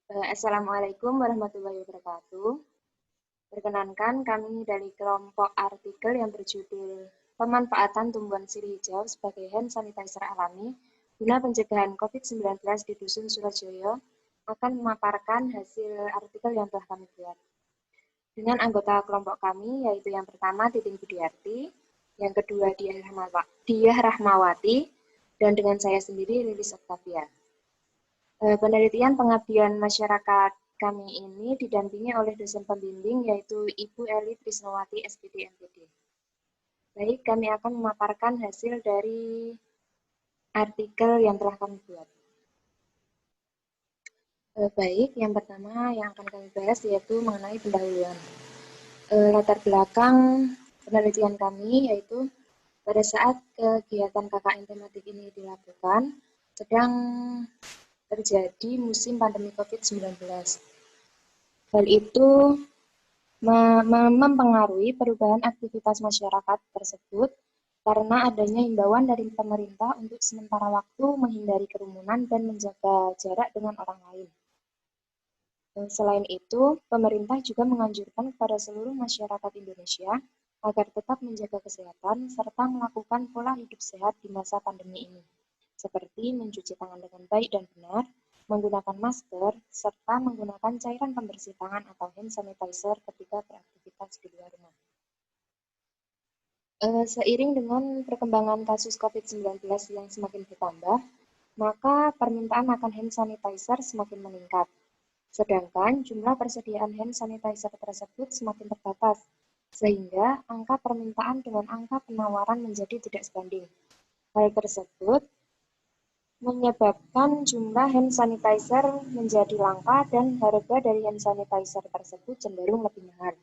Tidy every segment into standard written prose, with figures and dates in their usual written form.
Assalamualaikum warahmatullahi wabarakatuh. Perkenankan kami dari kelompok artikel yang berjudul Pemanfaatan Tumbuhan Sirih Hijau sebagai Hand Sanitizer Alami guna pencegahan COVID-19 di Dusun Surojoyo akan memaparkan hasil artikel yang telah kami buat. Dengan anggota kelompok kami, yaitu yang pertama Titin Budiarti, yang kedua Diah Rahmawati, dan dengan saya sendiri Lilis Octavia. Penelitian pengabdian masyarakat kami ini didampingi oleh dosen pembimbing yaitu Ibu Eli Trisnowati SPD MPD. Baik, kami akan memaparkan hasil dari artikel yang telah kami buat. Baik, yang pertama yang akan kami bahas yaitu mengenai pendahuluan. Latar belakang penelitian kami yaitu pada saat kegiatan KKN tematik ini dilakukan, sedang terjadi musim pandemi COVID-19. Hal itu mempengaruhi perubahan aktivitas masyarakat tersebut karena adanya himbauan dari pemerintah untuk sementara waktu menghindari kerumunan dan menjaga jarak dengan orang lain. Selain itu, pemerintah juga menganjurkan kepada seluruh masyarakat Indonesia agar tetap menjaga kesehatan serta melakukan pola hidup sehat di masa pandemi ini, seperti mencuci tangan dengan baik dan benar, menggunakan masker, serta menggunakan cairan pembersih tangan atau hand sanitizer ketika beraktivitas di luar rumah. Seiring dengan perkembangan kasus COVID-19 yang semakin bertambah, maka permintaan akan hand sanitizer semakin meningkat. Sedangkan jumlah persediaan hand sanitizer tersebut semakin terbatas, sehingga angka permintaan dengan angka penawaran menjadi tidak sebanding. Hal tersebut menyebabkan jumlah hand sanitizer menjadi langka dan harga dari hand sanitizer tersebut cenderung lebih mahal.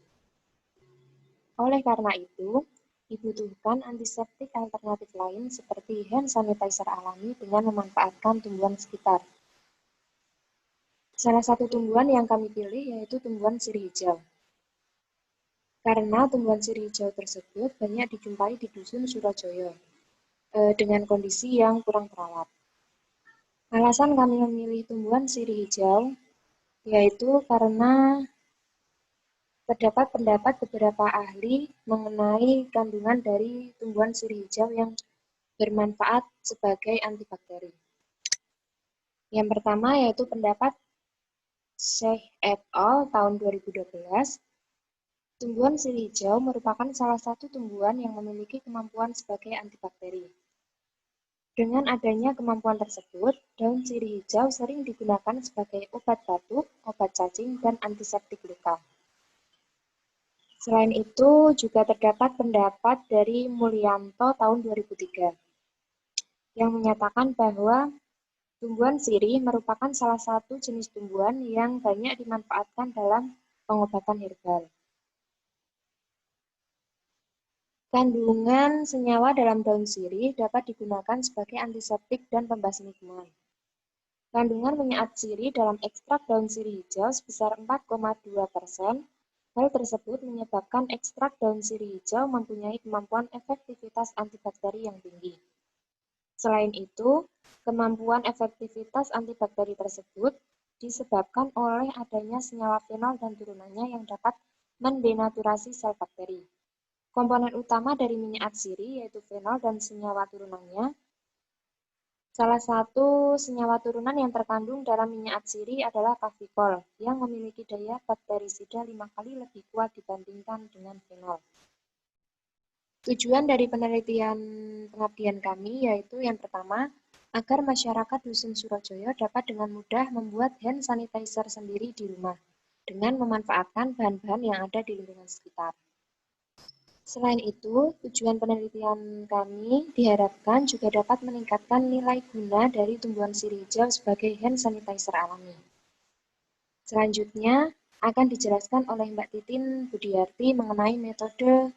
Oleh karena itu, dibutuhkan antiseptik alternatif lain seperti hand sanitizer alami dengan memanfaatkan tumbuhan sekitar. Salah satu tumbuhan yang kami pilih yaitu tumbuhan sirih hijau. Karena tumbuhan sirih hijau tersebut banyak dijumpai di Dusun Surojoyo dengan kondisi yang kurang terawat. Alasan kami memilih tumbuhan sirih hijau yaitu karena terdapat pendapat beberapa ahli mengenai kandungan dari tumbuhan sirih hijau yang bermanfaat sebagai antibakteri. Yang pertama yaitu pendapat Sheikh et al. Tahun 2012, tumbuhan sirih hijau merupakan salah satu tumbuhan yang memiliki kemampuan sebagai antibakteri. Dengan adanya kemampuan tersebut, daun sirih hijau sering digunakan sebagai obat batuk, obat cacing, dan antiseptik luka. Selain itu, juga terdapat pendapat dari Mulyanto tahun 2003 yang menyatakan bahwa tumbuhan sirih merupakan salah satu jenis tumbuhan yang banyak dimanfaatkan dalam pengobatan herbal. Kandungan senyawa dalam daun sirih dapat digunakan sebagai antiseptik dan pembasmi kuman. Kandungan minyak sirih dalam ekstrak daun sirih hijau sebesar 4,2%. Hal tersebut menyebabkan ekstrak daun sirih hijau mempunyai kemampuan efektivitas antibakteri yang tinggi. Selain itu, kemampuan efektivitas antibakteri tersebut disebabkan oleh adanya senyawa fenol dan turunannya yang dapat mendenaturasi sel bakteri. Komponen utama dari minyak sirih yaitu fenol dan senyawa turunannya. Salah satu senyawa turunan yang terkandung dalam minyak sirih adalah kafikol yang memiliki daya bakterisida 5 kali lebih kuat dibandingkan dengan fenol. Tujuan dari penelitian pengabdian kami yaitu yang pertama, agar masyarakat Dusun Surojoyo dapat dengan mudah membuat hand sanitizer sendiri di rumah dengan memanfaatkan bahan-bahan yang ada di lingkungan sekitar. Selain itu, tujuan penelitian kami diharapkan juga dapat meningkatkan nilai guna dari tumbuhan sirih hijau sebagai hand sanitizer alami. Selanjutnya, akan dijelaskan oleh Mbak Titin Budiarti mengenai metode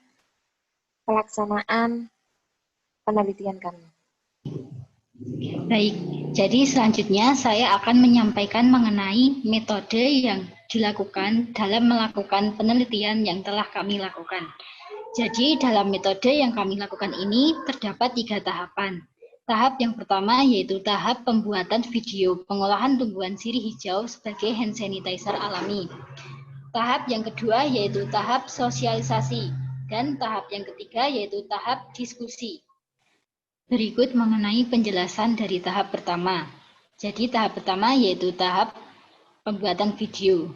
pelaksanaan penelitian kami. Baik, jadi selanjutnya saya akan menyampaikan mengenai metode yang dilakukan dalam melakukan penelitian yang telah kami lakukan. Jadi dalam metode yang kami lakukan ini terdapat 3 tahapan. Tahap yang pertama yaitu tahap pembuatan video pengolahan tumbuhan sirih hijau sebagai hand sanitizer alami. Tahap yang kedua yaitu tahap sosialisasi. Dan tahap yang ketiga yaitu tahap diskusi. Berikut mengenai penjelasan dari tahap pertama. Jadi tahap pertama yaitu tahap pembuatan video.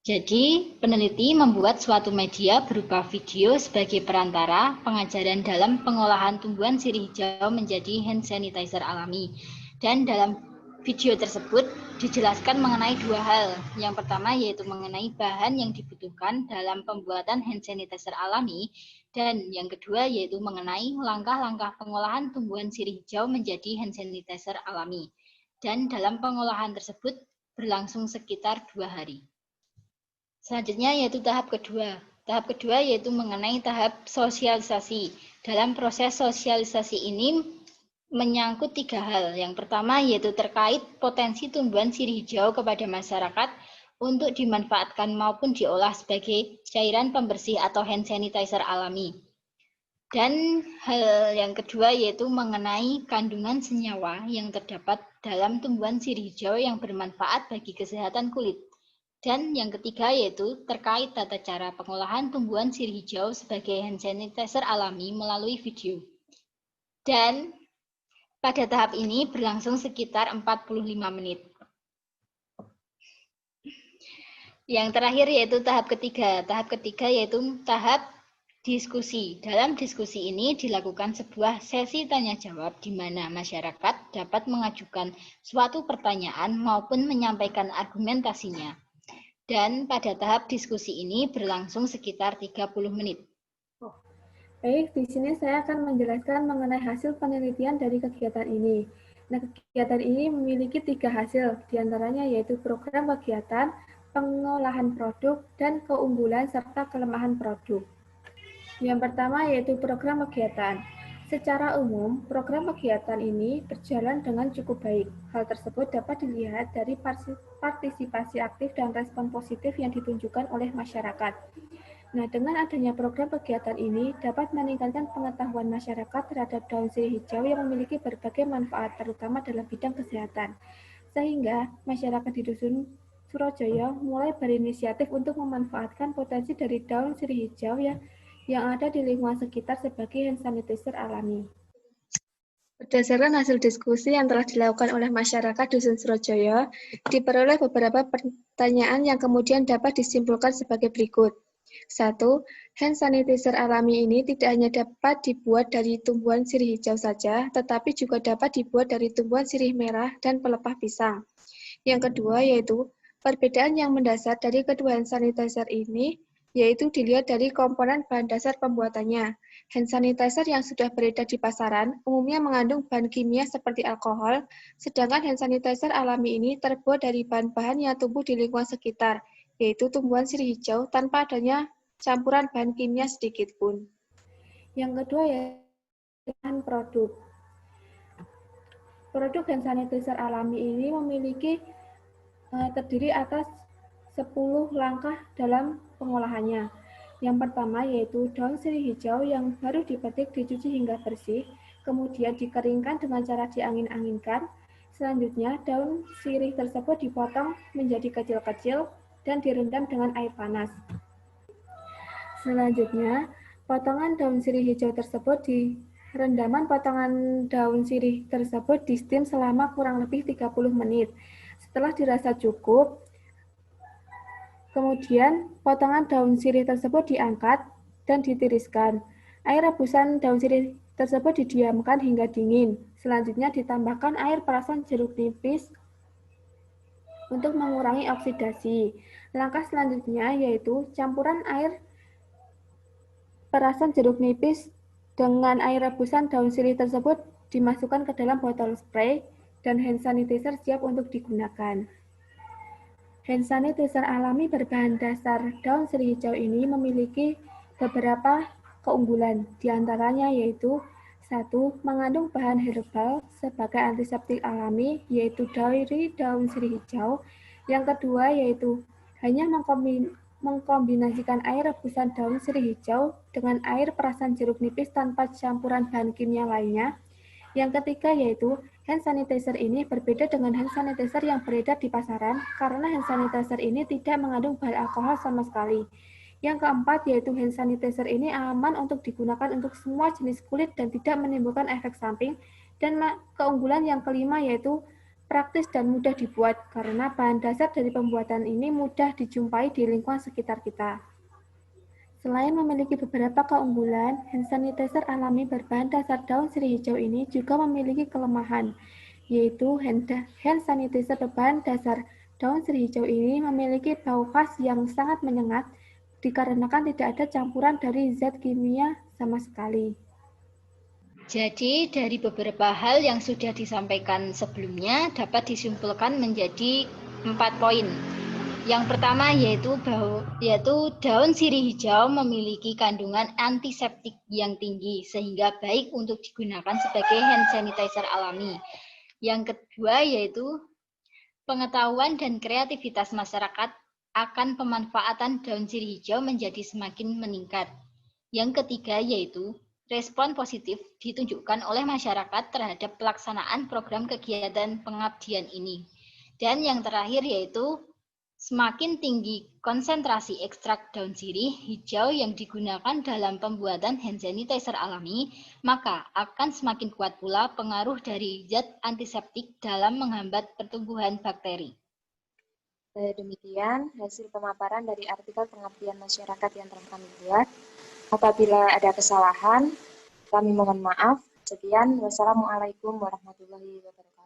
Jadi, peneliti membuat suatu media berupa video sebagai perantara pengajaran dalam pengolahan tumbuhan sirih hijau menjadi hand sanitizer alami. Dan dalam video tersebut dijelaskan mengenai dua hal. Yang pertama yaitu mengenai bahan yang dibutuhkan dalam pembuatan hand sanitizer alami. Dan yang kedua yaitu mengenai langkah-langkah pengolahan tumbuhan sirih hijau menjadi hand sanitizer alami. Dan dalam pengolahan tersebut berlangsung sekitar 2 hari. Selanjutnya yaitu tahap kedua. Tahap kedua yaitu mengenai tahap sosialisasi. Dalam proses sosialisasi ini menyangkut 3 hal. Yang pertama yaitu terkait potensi tumbuhan sirih hijau kepada masyarakat untuk dimanfaatkan maupun diolah sebagai cairan pembersih atau hand sanitizer alami. Dan hal yang kedua yaitu mengenai kandungan senyawa yang terdapat dalam tumbuhan sirih hijau yang bermanfaat bagi kesehatan kulit. Dan yang ketiga yaitu terkait tata cara pengolahan tumbuhan sirih hijau sebagai hand sanitizer alami melalui video. Dan pada tahap ini berlangsung sekitar 45 menit. Yang terakhir yaitu tahap ketiga. Tahap ketiga yaitu tahap diskusi. Dalam diskusi ini dilakukan sebuah sesi tanya-jawab di mana masyarakat dapat mengajukan suatu pertanyaan maupun menyampaikan argumentasinya. Dan pada tahap diskusi ini berlangsung sekitar 30 menit. Baik, di sini saya akan menjelaskan mengenai hasil penelitian dari kegiatan ini. Nah, kegiatan ini memiliki 3 hasil, diantaranya yaitu program kegiatan, pengolahan produk, dan keunggulan serta kelemahan produk. Yang pertama yaitu program kegiatan. Secara umum, program kegiatan ini berjalan dengan cukup baik. Hal tersebut dapat dilihat dari partisipasi aktif dan respon positif yang ditunjukkan oleh masyarakat. Nah, dengan adanya program kegiatan ini dapat meningkatkan pengetahuan masyarakat terhadap daun sirih hijau yang memiliki berbagai manfaat, terutama dalam bidang kesehatan. Sehingga masyarakat di Dusun Surojoyo mulai berinisiatif untuk memanfaatkan potensi dari daun sirih hijau yang ada di lingkungan sekitar sebagai hand sanitizer alami. Berdasarkan hasil diskusi yang telah dilakukan oleh masyarakat Dusun Surojoyo, diperoleh beberapa pertanyaan yang kemudian dapat disimpulkan sebagai berikut. 1. Hand sanitizer alami ini tidak hanya dapat dibuat dari tumbuhan sirih hijau saja, tetapi juga dapat dibuat dari tumbuhan sirih merah dan pelepah pisang. Yang kedua yaitu, perbedaan yang mendasar dari kedua hand sanitizer ini yaitu dilihat dari komponen bahan dasar pembuatannya. Hand sanitizer yang sudah beredar di pasaran umumnya mengandung bahan kimia seperti alkohol, sedangkan hand sanitizer alami ini terbuat dari bahan-bahan yang tumbuh di lingkungan sekitar, yaitu tumbuhan sirih hijau tanpa adanya campuran bahan kimia sedikit pun. Yang kedua yaitu bahan produk. Produk hand sanitizer alami ini memiliki terdiri atas 10 langkah dalam pengolahannya. Yang pertama yaitu daun sirih hijau yang baru dipetik dicuci hingga bersih, kemudian dikeringkan dengan cara diangin-anginkan. Selanjutnya, daun sirih tersebut dipotong menjadi kecil-kecil dan direndam dengan air panas. Selanjutnya, potongan daun sirih hijau tersebut rendaman potongan daun sirih tersebut di steam selama kurang lebih 30 menit. Setelah dirasa cukup, kemudian potongan daun sirih tersebut diangkat dan ditiriskan. Air rebusan daun sirih tersebut didiamkan hingga dingin. Selanjutnya ditambahkan air perasan jeruk nipis untuk mengurangi oksidasi. Langkah selanjutnya yaitu campuran air perasan jeruk nipis dengan air rebusan daun sirih tersebut dimasukkan ke dalam botol spray dan hand sanitizer siap untuk digunakan. Hand sanitizer alami berbahan dasar daun sirih hijau ini memiliki beberapa keunggulan, diantaranya yaitu 1. Mengandung bahan herbal sebagai antiseptik alami, yaitu dari daun sirih hijau. Yang kedua yaitu hanya mengkombinasikan air rebusan daun sirih hijau dengan air perasan jeruk nipis tanpa campuran bahan kimia lainnya. Yang ketiga yaitu hand sanitizer ini berbeda dengan hand sanitizer yang beredar di pasaran karena hand sanitizer ini tidak mengandung bahan alkohol sama sekali. Yang keempat yaitu hand sanitizer ini aman untuk digunakan untuk semua jenis kulit dan tidak menimbulkan efek samping. Dan keunggulan yang kelima yaitu praktis dan mudah dibuat karena bahan dasar dari pembuatan ini mudah dijumpai di lingkungan sekitar kita. Selain memiliki beberapa keunggulan, hand sanitizer alami berbahan dasar daun sirih hijau ini juga memiliki kelemahan, yaitu hand sanitizer berbahan dasar daun sirih hijau ini memiliki bau khas yang sangat menyengat dikarenakan tidak ada campuran dari zat kimia sama sekali. Jadi dari beberapa hal yang sudah disampaikan sebelumnya dapat disimpulkan menjadi 4 poin. Yang pertama yaitu daun sirih hijau memiliki kandungan antiseptik yang tinggi sehingga baik untuk digunakan sebagai hand sanitizer alami. Yang kedua yaitu pengetahuan dan kreativitas masyarakat akan pemanfaatan daun sirih hijau menjadi semakin meningkat. Yang ketiga yaitu respon positif ditunjukkan oleh masyarakat terhadap pelaksanaan program kegiatan pengabdian ini. Dan yang terakhir yaitu semakin tinggi konsentrasi ekstrak daun sirih hijau yang digunakan dalam pembuatan hand sanitizer alami, maka akan semakin kuat pula pengaruh dari zat antiseptik dalam menghambat pertumbuhan bakteri. Demikian hasil pemaparan dari artikel pengabdian masyarakat yang telah kami buat. Apabila ada kesalahan, kami mohon maaf. Sekian, wassalamualaikum warahmatullahi wabarakatuh.